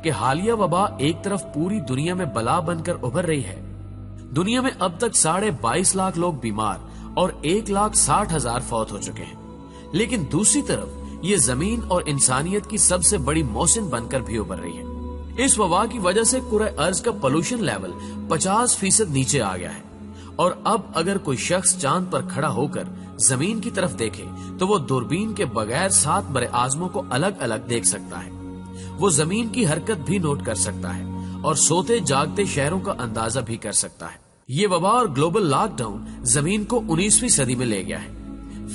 کہ حالیہ وبا ایک طرف پوری دنیا میں بلا بن کر ابھر رہی ہے. دنیا میں اب تک 22.5 لاکھ لوگ بیمار اور 1,60,000 فوت ہو چکے ہیں. لیکن دوسری طرف یہ زمین اور انسانیت کی سب سے بڑی محسن بن کر بھی ابھر رہی ہے. اس وبا کی وجہ سے کرۂ ارض کا پولوشن لیول 50% نیچے آ گیا ہے. اور اب اگر کوئی شخص چاند پر کھڑا ہو کر زمین کی طرف دیکھے تو وہ دوربین کے بغیر 7 بر اعظموں کو الگ الگ دیکھ سکتا ہے. وہ زمین کی حرکت بھی نوٹ کر سکتا ہے اور سوتے جاگتے شہروں کا اندازہ بھی کر سکتا ہے. یہ وبا اور گلوبل لاک ڈاؤن زمین کو 19ویں صدی میں لے گیا ہے.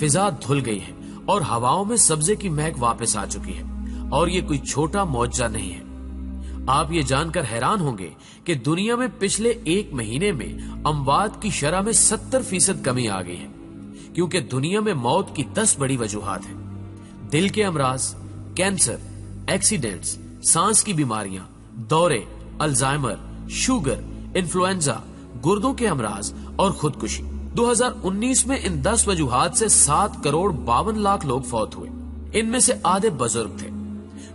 فضا دھل گئی ہے اور ہواؤں میں سبزے کی مہک واپس آ چکی ہے. اور یہ کوئی چھوٹا معجزہ نہیں ہے. آپ یہ جان کر حیران ہوں گے کہ دنیا میں پچھلے 1 مہینے میں اموات کی شرح میں 70% کمی آ گئی ہے. کیونکہ دنیا میں موت کی 10 بڑی وجوہات ہیں. دل کے امراض، کینسر، ایکسیڈنٹس، سانس کی بیماریاں، دورے، الزائمر، شوگر، انفلوئنزا، گردوں کے امراض اور خودکشی. 2019 میں ان 10 وجوہات سے 7,52,00,000 لوگ فوت ہوئے. ان میں سے آدھے بزرگ تھے.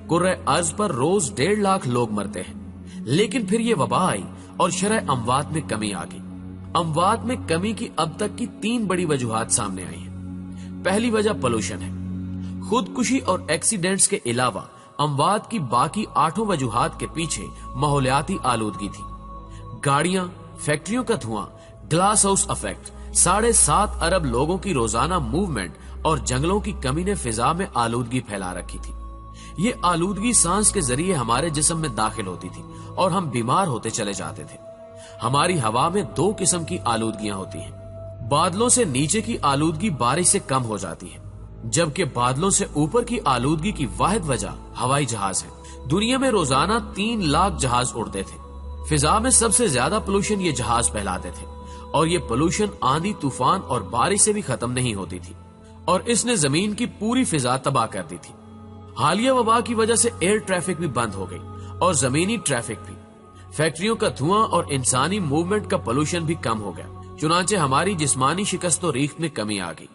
کرۂ ارض پر روز 1.5 لاکھ لوگ مرتے ہیں. لیکن پھر یہ وبا آئی اور شرح اموات میں کمی آ گئی. اموات میں کمی کی اب تک کی 3 بڑی وجوہات سامنے آئی ہیں. پہلی وجہ پولوشن ہے. خودکشی اور ایکسیڈنٹس کے علاوہ اموات کی باقی 8 وجوہات کے پیچھے ماحولیاتی آلودگی تھی. گاڑیاں، فیکٹریوں کا دھواں، گلاس ہاؤس افیکٹ، 7.5 ارب لوگوں کی روزانہ موومنٹ اور جنگلوں کی کمی نے فضا میں آلودگی پھیلا رکھی تھی. یہ آلودگی سانس کے ذریعے ہمارے جسم میں داخل ہوتی تھی اور ہم بیمار ہوتے چلے جاتے تھے. ہماری ہوا میں 2 قسم کی آلودگیاں ہوتی ہیں. بادلوں سے نیچے کی آلودگی بارش سے کم ہو جاتی ہے، جبکہ بادلوں سے اوپر کی آلودگی کی واحد وجہ ہوائی جہاز ہے. دنیا میں روزانہ 3 لاکھ جہاز اڑتے تھے. فضا میں سب سے زیادہ پولوشن یہ جہاز پھیلاتے تھے اور یہ پولوشن آندھی، طوفان اور بارش سے بھی ختم نہیں ہوتی تھی اور اس نے زمین کی پوری فضا تباہ کر دی تھی. حالیہ وبا کی وجہ سے ایئر ٹریفک بھی بند ہو گئی اور زمینی ٹریفک بھی. فیکٹریوں کا دھواں اور انسانی موومنٹ کا پولوشن بھی کم ہو گیا. چنانچہ ہماری جسمانی شکست و ریخت میں کمی آ گئی.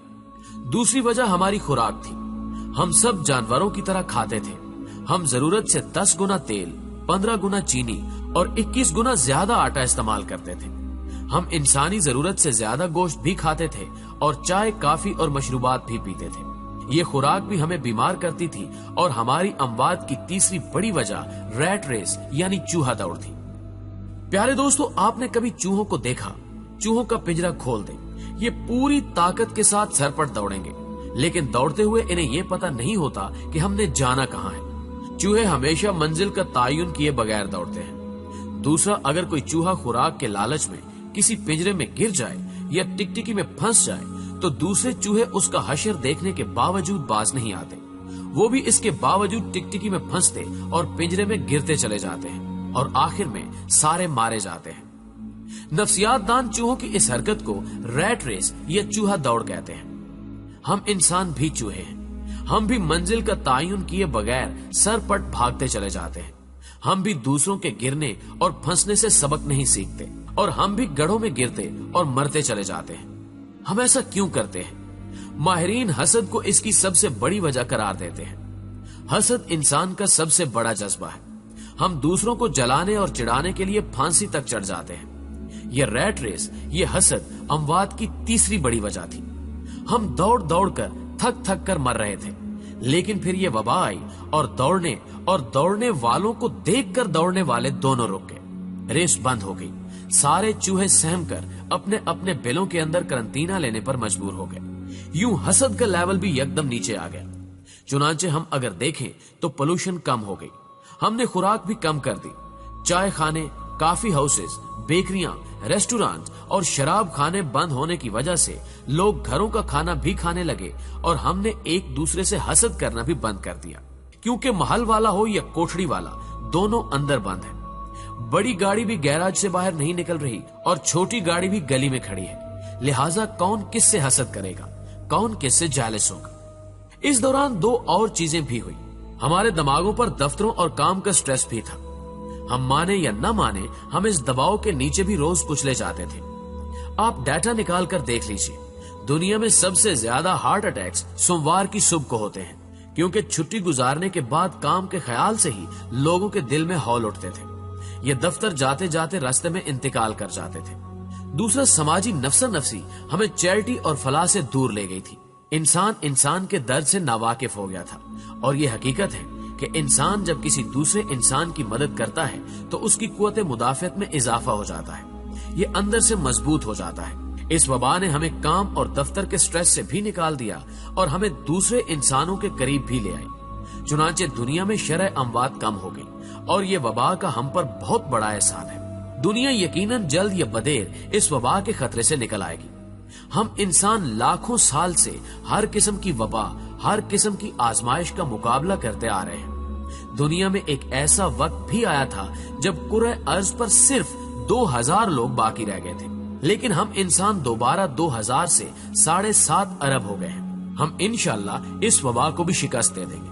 دوسری وجہ ہماری خوراک تھی. ہم سب جانوروں کی طرح کھاتے تھے. ہم ضرورت سے 10 گنا تیل، 15 گنا چینی اور 21 گنا زیادہ آٹا استعمال کرتے تھے. ہم انسانی ضرورت سے زیادہ گوشت بھی کھاتے تھے اور چائے، کافی اور مشروبات بھی پیتے تھے. یہ خوراک بھی ہمیں بیمار کرتی تھی اور ہماری اموات کی تیسری بڑی وجہ ریٹ ریس یعنی چوہا دوڑ تھی. پیارے دوستو، آپ نے کبھی چوہوں کو دیکھا؟ چوہوں کا پنجرا کھول دیں، یہ پوری طاقت کے ساتھ سر پر دوڑیں گے، لیکن دوڑتے ہوئے انہیں یہ پتہ نہیں ہوتا کہ ہم نے جانا کہاں ہے. چوہے ہمیشہ منزل کا تعین کیے بغیر دوڑتے ہیں. دوسرا، اگر کوئی چوہا خوراک کے لالچ میں کسی پنجرے میں گر جائے یا ٹکٹکی میں پھنس جائے تو دوسرے چوہے اس کا حشر دیکھنے کے باوجود باز نہیں آتے. وہ بھی اس کے باوجود ٹکٹکی میں پھنستے اور پنجرے میں گرتے چلے جاتے ہیں اور آخر میں سارے مارے جاتے ہیں. نفسیات دان چوہوں کی اس حرکت کو ریٹ ریس یا چوہا دوڑ کہتے ہیں. ہم انسان بھی چوہے ہیں. ہم بھی منزل کا تعین کیے بغیر سر پٹ بھاگتے چلے جاتے ہیں. ہم بھی دوسروں کے گرنے اور پھنسنے سے سبق نہیں سیکھتے اور ہم بھی گڑھوں میں گرتے اور مرتے چلے جاتے ہیں. ہم ایسا کیوں کرتے ہیں؟ ماہرین حسد کو اس کی سب سے بڑی وجہ قرار دیتے ہیں. حسد انسان کا سب سے بڑا جذبہ ہے. ہم دوسروں کو جلانے اور چڑھانے کے لیے پھانسی تک چڑھ جاتے ہیں. یہ ریٹ ریس، یہ حسد اموات کی تیسری بڑی وجہ تھی. ہم دوڑ دوڑ کر تھک تھک کر مر رہے تھے، لیکن پھر یہ وبا آئی اور دوڑنے والوں کو دیکھ کر دوڑنے والے دونوں رک گئے. ریس بند ہو گئی. سارے چوہے سہم کر اپنے اپنے بلوں کے اندر کرنٹینہ لینے پر مجبور ہو گئے. یوں حسد کا لیول بھی یکدم نیچے آ گیا. چنانچہ ہم اگر دیکھیں تو پولوشن کم ہو گئی. ہم نے خوراک بھی کم کر دی. چائے خانے، کافی ہاؤسز، بیکریاں، ریسٹورانٹ اور شراب خانے بند ہونے کی وجہ سے لوگ گھروں کا کھانا بھی کھانے لگے اور ہم نے ایک دوسرے سے حسد کرنا بھی بند کر دیا. کیونکہ محل والا ہو یا کوٹھڑی والا، دونوں اندر بند ہیں. بڑی گاڑی بھی گیراج سے باہر نہیں نکل رہی اور چھوٹی گاڑی بھی گلی میں کھڑی ہے. لہٰذا کون کس سے حسد کرے گا؟ کون کس سے جالس ہوگا؟ اس دوران 2 اور چیزیں بھی ہوئی. ہمارے دماغوں پر دفتروں اور کام کا سٹریس بھی تھا. ہم مانے یا نہ مانے، ہم اس دباؤ کے نیچے بھی روز کچلے جاتے تھے. آپ ڈیٹا نکال کر دیکھ لیجئے. دنیا میں سب سے زیادہ ہارٹ اٹیکس سوموار کی صبح کو ہوتے ہیں، کیونکہ چھٹی گزارنے کے بعد کام کے خیال سے ہی لوگوں کے دل میں ہول اٹھتے تھے. یہ دفتر جاتے جاتے راستے میں انتقال کر جاتے تھے. دوسرا سماجی نفسا نفسی ہمیں چیریٹی اور فلاح سے دور لے گئی تھی. انسان کے درد سے ناواقف ہو گیا تھا. اور یہ حقیقت ہے کہ انسان جب کسی دوسرے انسان کی مدد کرتا ہے تو اس کی قوت مدافعت میں اضافہ ہو جاتا ہے. یہ اندر سے مضبوط ہو جاتا ہے. اس وبا نے ہمیں کام اور دفتر کے سٹریس سے بھی نکال دیا اور ہمیں دوسرے انسانوں کے قریب بھی لے آئی. چنانچہ دنیا میں شرح اموات کم ہو گئی اور یہ وبا کا ہم پر بہت بڑا احسان ہے. دنیا یقیناً جلد یا بدیر اس وبا کے خطرے سے نکل آئے گی. ہم انسان لاکھوں سال سے ہر قسم کی وبا، ہر قسم کی آزمائش کا مقابلہ کرتے آ رہے ہیں. دنیا میں ایک ایسا وقت بھی آیا تھا جب کرۂ ارض پر صرف 2000 لوگ باقی رہ گئے تھے، لیکن ہم انسان دوبارہ 2000 سے 7.5 ارب ہو گئے ہیں. ہم انشاءاللہ اس وبا کو بھی شکست دے دیں گے.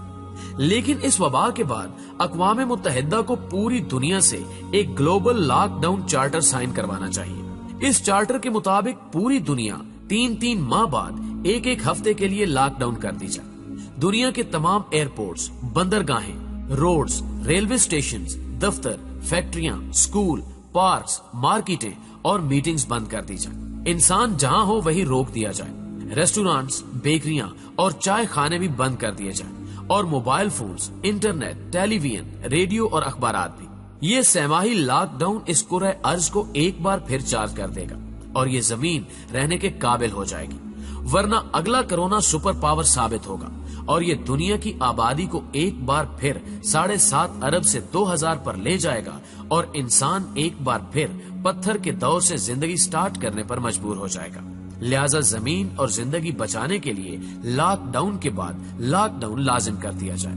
لیکن اس وبا کے بعد اقوام متحدہ کو پوری دنیا سے ایک global lock down charter sign کروانا چاہیے. اس چارٹر کے مطابق پوری دنیا 3 ماہ بعد ایک ہفتے کے لیے لاک ڈاؤن کر دی جائے. دنیا کے تمام ایئرپورٹس، بندرگاہیں، روڈز، ریلوے اسٹیشنز، دفتر، فیکٹریاں، سکول، پارکس، مارکیٹیں اور میٹنگز بند کر دی جائیں. انسان جہاں ہو وہی روک دیا جائے. ریسٹورانٹس، بیکریاں اور چائے خانے بھی بند کر دیے جائیں اور موبائل فونز، انٹرنیٹ، ٹیلی ویژن، ریڈیو اور اخبارات بھی. یہ سہ-ماہی لاک ڈاؤن اس کرۂ ارض کو ایک بار پھر چارج کر دے گا اور یہ زمین رہنے کے قابل ہو جائے گی. ورنہ اگلا کرونا سپر پاور ثابت ہوگا اور یہ دنیا کی آبادی کو ایک بار پھر 7.5 ارب سے 2000 پر لے جائے گا اور انسان ایک بار پھر پتھر کے دور سے زندگی سٹارٹ کرنے پر مجبور ہو جائے گا. لہذا زمین اور زندگی بچانے کے لیے لاک ڈاؤن کے بعد لاک ڈاؤن لازم کر دیا جائے.